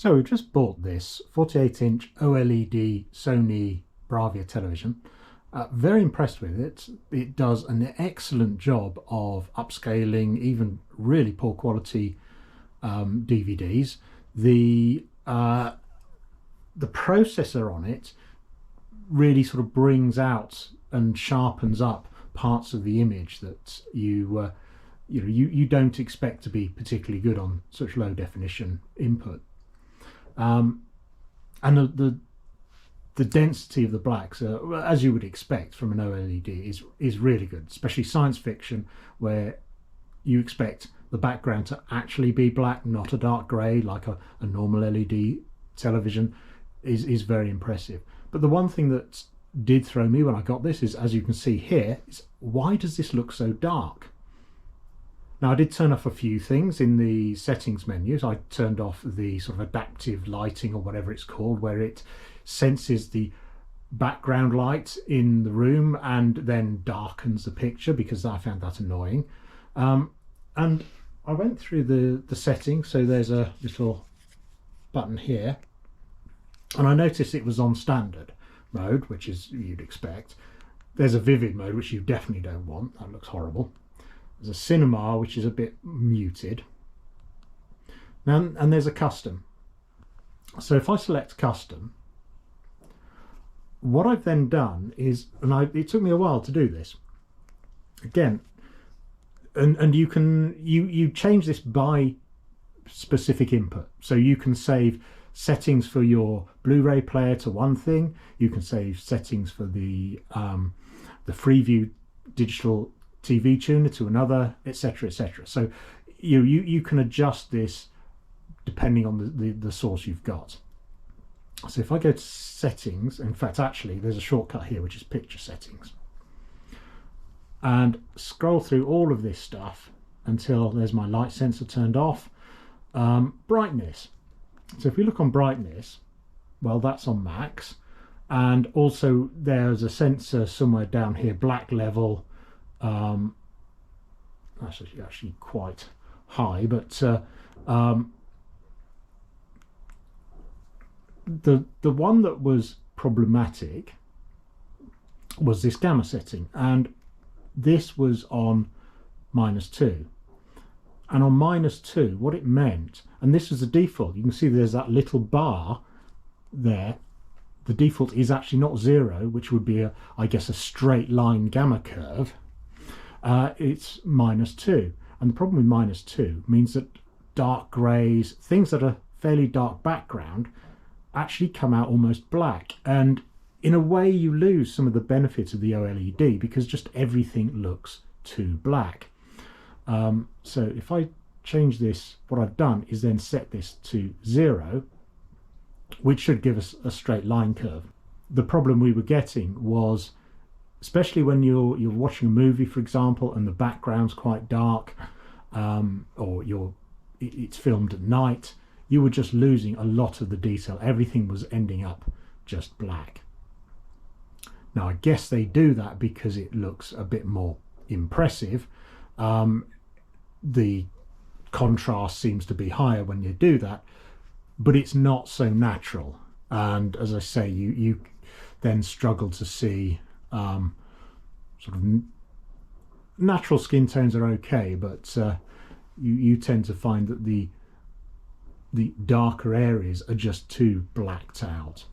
So we've just bought this 48-inch OLED Sony Bravia television. Very impressed with it. It does an excellent job of upscaling even really poor quality DVDs. The processor on it really sort of brings out and sharpens up parts of the image that you don't expect to be particularly good on such low definition input. And the density of the blacks, as you would expect from an OLED, is really good, especially science fiction, where you expect the background to actually be black, not a dark grey like a normal LED television, is very impressive. But the one thing that did throw me when I got this is, as you can see here, is why does this look so dark? Now, I did turn off a few things in the settings menus. I turned off the sort of adaptive lighting, or whatever it's called, where it senses the background light in the room and then darkens the picture, because I found that annoying. And I went through the settings, so there's a little button here, and I noticed it was on standard mode, which is you'd expect. There's a vivid mode, which you definitely don't want. That looks horrible. There's a cinema, which is a bit muted. And there's a custom. So if I select custom, what I've then done is, it took me a while to do this. Again, and you change this by specific input. So you can save settings for your Blu-ray player to one thing. You can save settings for the Freeview digital TV tuner to another, etc., etc. So you can adjust this depending on the source you've got. So if I go to settings, in fact, actually, there's a shortcut here, which is picture settings, and scroll through all of this stuff until there's my light sensor turned off. Brightness. So if we look on brightness, well, that's on max, and also there's a sensor somewhere down here, black level. That's actually quite high, but the one that was problematic was this gamma setting, and this was on -2. And on -2, what it meant, and this was the default, you can see there's that little bar there. The default is actually not 0, which would be I guess a straight line gamma curve. It's -2, and the problem with -2 means that dark greys, things that are fairly dark background, actually come out almost black, and in a way you lose some of the benefits of the OLED because just everything looks too black. So if I change this, what I've done is then set this to 0, which should give us a straight line curve. The problem we were getting was, especially when you're watching a movie, for example, and the background's quite dark, or it's filmed at night, you were just losing a lot of the detail. Everything was ending up just black. Now, I guess they do that because it looks a bit more impressive. The contrast seems to be higher when you do that, but it's not so natural. And as I say, you then struggle to see sort of natural skin tones are okay, but you tend to find that the darker areas are just too blacked out.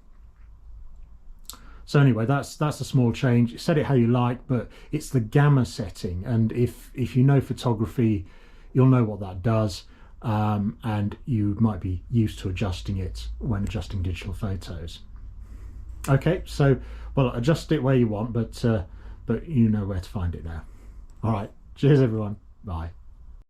So anyway, that's a small change. Set it how you like, but it's the gamma setting, and if you know photography, you'll know what that does, and you might be used to adjusting it when adjusting digital photos. Okay, so, well, adjust it where you want, but you know where to find it now. All right, cheers everyone, bye.